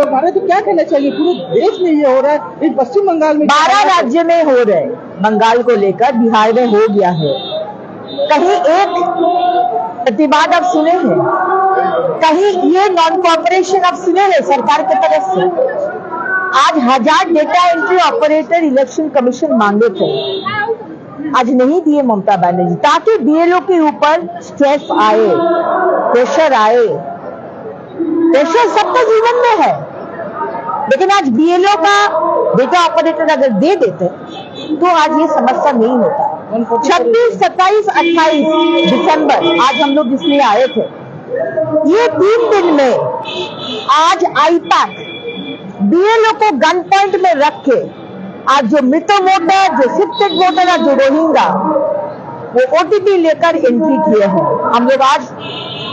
हमारे तो क्या कहना चाहिए, पूरे देश में ये हो रहा है, इस पश्चिम बंगाल में 12 राज्य में हो रहे, बंगाल को लेकर बिहार में हो गया है। कहीं एक प्रतिवाद आप सुने हैं, कहीं ये नॉन कॉपरेशन आप सुने हैं सरकार की तरफ से। आज 1000 data entry operator election commission मांगे थे, आज नहीं दिए ममता बनर्जी, ताकि बीएलओ के ऊपर स्ट्रेस आए, प्रेशर आए। प्रेशर सबके जीवन में है, लेकिन आज बीएलओ का डेटा ऑपरेटर अगर दे देते तो आज ये समस्या नहीं होता। 26, 27, 28 दिसंबर आज हम लोग इसलिए आए थे। ये 3 दिन में आज आईपैक बीएलओ को गन पॉइंट में रख के आज जो मृत वोटर, जो शिफ्टेड वोटर और जो रोहिंगा वो ओटीपी लेकर एंट्री किए हैं। हम लोग आज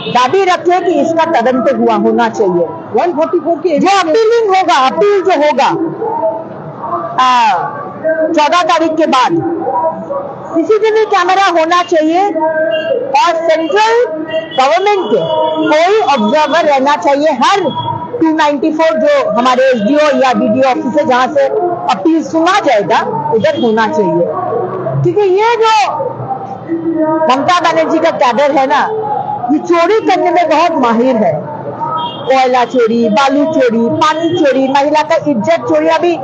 दाबी रखे कि इसका तदंत हुआ होना चाहिए। 144 की जो अपीलिंग होगा, अपील जो होगा 14 तारीख के बाद सीसीटीवी कैमरा होना चाहिए और सेंट्रल गवर्नमेंट के कोई ऑब्जर्वर रहना चाहिए। हर 294 जो हमारे एसडीओ या डीडीओ ऑफिस है जहां से अपील सुना जाएगा उधर होना चाहिए, क्योंकि ये जो ममता बनर्जी का कैडर है ना, ये चोरी करने में बहुत माहिर है। कोयला चोरी, बालू चोरी, पानी चोरी, महिला का इज्जत चोरी, अभी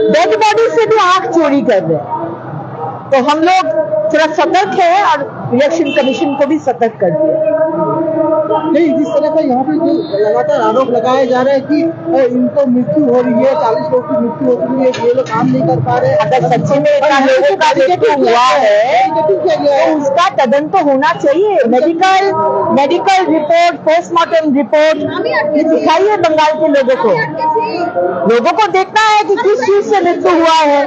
डेड बॉडी से भी आंख चोरी कर रहे हैं। तो हम लोग थोड़ा सतर्क है और इलेक्शन कमीशन को भी सतर्क कर दिया। नहीं, जिस तरह का यहाँ पे जो लगातार आरोप लगाया जा रहा है कि इनको मृत्यु हो रही है, 40 लोग की मृत्यु हो चुकी है, ये लोग काम नहीं कर पा रहे। अगर सच्ची में इतना लोगों का मृत्यु हुआ है तो उसका तदंत होना चाहिए। मेडिकल रिपोर्ट, पोस्टमार्टम रिपोर्ट ये दिखाइए बंगाल के लोगों को देखना है कि किस चीज से मृत्यु हुआ है।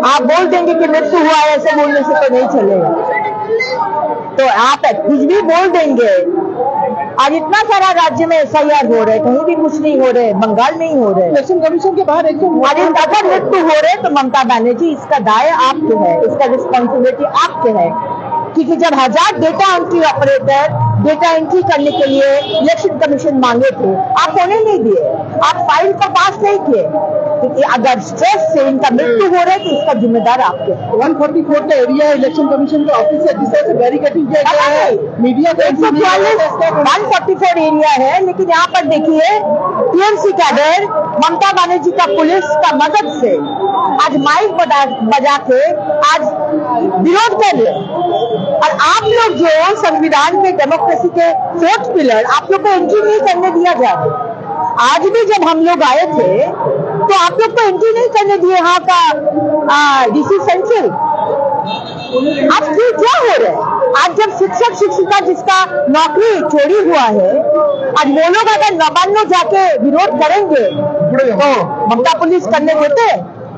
आप बोल देंगे कि मृत्यु हुआ है, ऐसे बोलने से तो नहीं चलेगा। तो आप कुछ भी बोल देंगे। आज इतना सारा राज्य में एसआईआर हो रहे, कहीं भी कुछ नहीं हो रहे, बंगाल में ही हो रहे। इलेक्शन कमीशन के बाहर अगर मृत्यु हो रहे तो ममता बनर्जी इसका दाय आपके है, इसका रिस्पॉन्सिबिलिटी आपके है, क्योंकि जब 1000 data entry operator data entry करने के लिए इलेक्शन कमीशन मांगे थे, आप होने नहीं दिए, आप फाइल को पास नहीं किए, क्योंकि अगर स्ट्रेस से इनका मृत्यु हो रहा है तो इसका जिम्मेदार आपके। 144 का एरिया इलेक्शन कमीशन का ऑफिस है, जिस तरह से बैरिकेडिंग किया गया है, मीडिया 144 एरिया है, लेकिन यहाँ पर देखिए टीएमसी कैडर ममता बनर्जी का पुलिस का मदद से आज माइक बजा के आज विरोध कर रहे। और आप लोग जो संविधान में डेमोक्रेसी के 4th पिलर, आप लोग को एंट्री नहीं करने दिया जाए। आज भी जब हम लोग आए थे तो आप लोग को एंट्री नहीं करने दिए यहाँ का डीसी सेंट्रल। आज फिर क्या हो रहा है? आज जब शिक्षक शिक्षिका जिसका नौकरी चोरी हुआ है, आज वो लोग अगर नवान्न जाके विरोध करेंगे तो ममता पुलिस करने देते?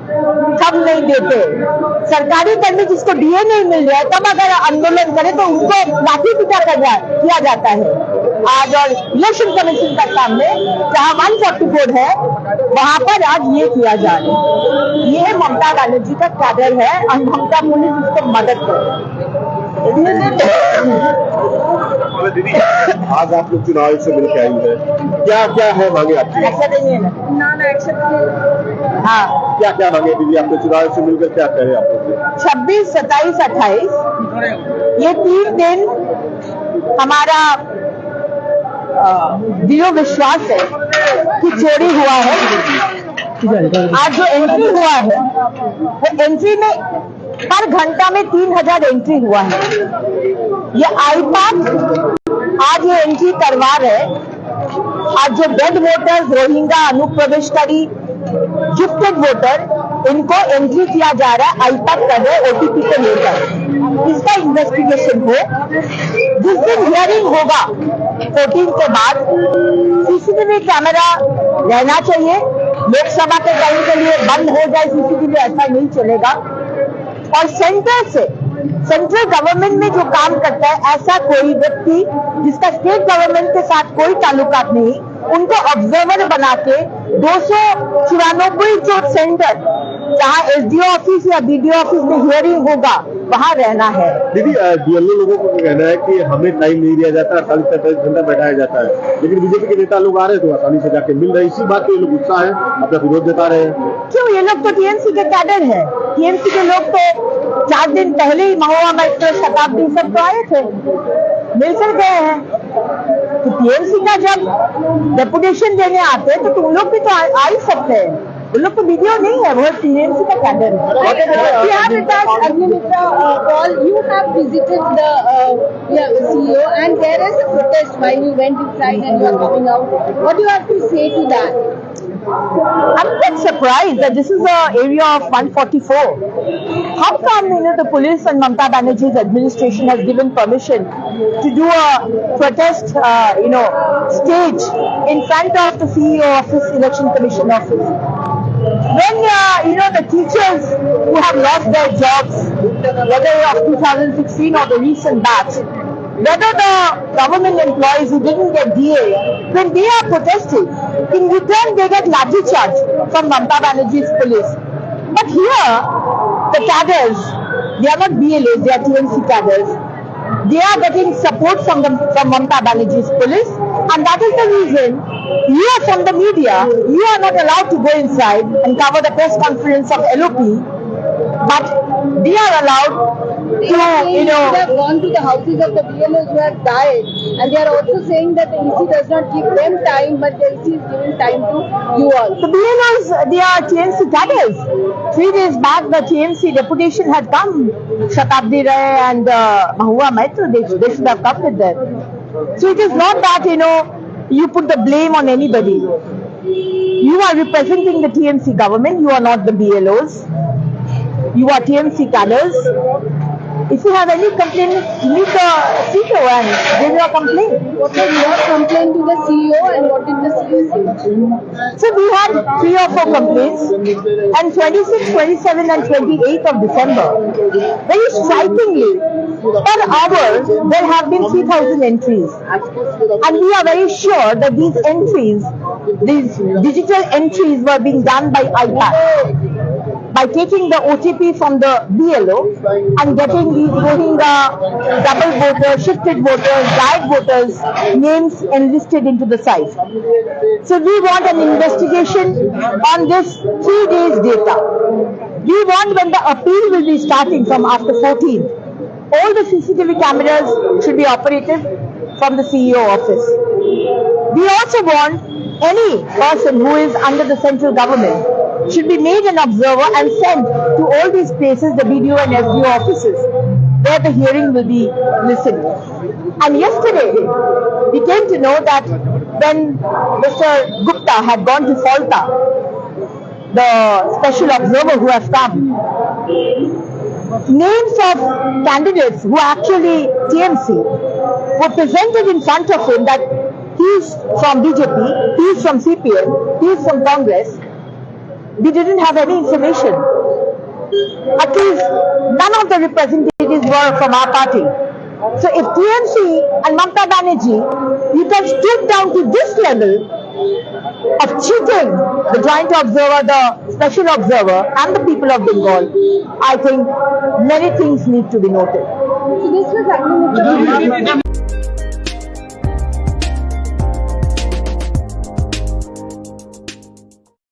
सब नहीं देते। सरकारी कर्मी जिसको डीए नहीं मिल रहा है तब अगर आंदोलन करे तो उनको लाठी पीटा किया जाता है। आज और इलेक्शन कमीशन का सामने जहां 144 है वहां पर आज ये किया जा रहा है। ये ममता बनर्जी का कैडर है और ममता पुलिस इसको मदद करे। दीदी, आज आप लोग चुनाव आयोग से मिलकर आई है, क्या क्या है मांगे आपकी? ऐसा नहीं है ना एक्शन। हाँ, क्या क्या मांगे दीदी आपने चुनाव आयोग से मिलकर, क्या कहे आप लोग? 26, 27, 28 ये 3 दिन हमारा दृढ़ विश्वास है कि चोरी हुआ है। आज जो एंट्री हुआ है वो एंट्री में हर घंटा में 3000 एंट्री हुआ है। ये आईपैक आज ये एंट्री करवा रहे। आज जो डेड वोटर्स, रोहिंगा, अनुप्रवेशकारी, शिफ्टेड वोटर, इनको एंट्री किया जा रहा है, आईपैक कर रहे ओटीपी को लेकर। इसका इन्वेस्टिगेशन हो। जिस दिन हियरिंग होगा 14 के बाद सीसीटीवी कैमरा रहना चाहिए। लोकसभा के टाइम के लिए बंद हो जाए सीसीटीवी, ऐसा नहीं चलेगा। और सेंटर से, सेंट्रल गवर्नमेंट में जो काम करता है ऐसा कोई व्यक्ति जिसका स्टेट गवर्नमेंट के साथ कोई ताल्लुकात नहीं, उनको ऑब्जर्वर बना के 294 जो सेंटर जहाँ एसडीओ ऑफिस या बीडीओ ऑफिस में हियरिंग होगा वहाँ रहना है। दीदी बीएलओ लोगों को कहना है कि हमें टाइम नहीं दिया जाता, 48-48 घंटा बैठाया जाता है, लेकिन बीजेपी के नेता लोग आ रहे हैं तो आसानी से जाके मिल रहे, इसी बात पे ये लोग गुस्सा है, अपना विरोध जता रहे हैं। क्यों? ये लोग तो टीएमसी के कैडर है। टीएमसी के लोग तो 4 दिन पहले ही महुआ मेट्रो शताब्दी सब तो आए थे, मिलकर गए हैं। तो टीएमसी का जब डेपुटेशन देने आते हैं तो तुम लोग भी तो आ ही सकते हैं। उन लोग तो वीडियो नहीं है, वो टीएमसी का कैडर है। Paul, you have visited the CEO and there is a protest while you went inside and you are coming out. What do you have to say to that? I'm a bit surprised that this is an area of 144. How come the police and Mamata Banerjee's administration has given permission to do a protest, stage in front of the CEO office, Election Commission office? When the teachers who have lost their jobs, whether of 2016 or the recent batch, whether the government employees who didn't get DA, when they are protesting, in return they get lathi charge from Mamata Banerjee's police. But here, the cadres, they are not BLAs, they are TMC cadres. They are getting support from Mamata Banerjee's police, and that is the reason you are from the media, you are not allowed to go inside and cover the press conference of LOP, but they are allowed to, They have gone to the houses of the BLOs who have died, and they are also saying that the EC does not give them time, but the EC is giving time to you all. The BLOs, they are TMC cadres. 3 days back, the TMC deputation had come, Shatabdi Ray and Mahua Maitro, they should have come with them. So it is not that, you put the blame on anybody. You are representing the TMC government, you are not the BLOs. You are TMC cadres. If you have any complaint, meet the CEO and give your complaint. What was your complaint to the CEO and what did the CEO say? So we had 3 or 4 complaints, and 26, 27 and 28th of December, very strikingly, per hour there have been 3,000 entries. And we are very sure that these entries, these digital entries were being done by iPad. By taking the OTP from the BLO and getting these Rohingya, double voters, shifted voters, died voters names enlisted into the site. So we want an investigation on this 3 days data. We want, when the appeal will be starting from after 14th, all the CCTV cameras should be operative from the CEO office. We also want any person who is under the central government should be made an observer and sent to all these places, the BDO and SDO offices, where the hearing will be listened. And yesterday, we came to know that when Mr. Gupta had gone to Falta, the special observer who has come, names of candidates who are actually TMC were presented in front of him, that he is from BJP, he is from CPM, he is from Congress. We didn't have any information. At least none of the representatives were from our party. So if TMC and Mamata Banerjee, you can stoop down to this level of cheating the joint observer, the special observer and the people of Bengal, I think many things need to be noted. So this was happening with the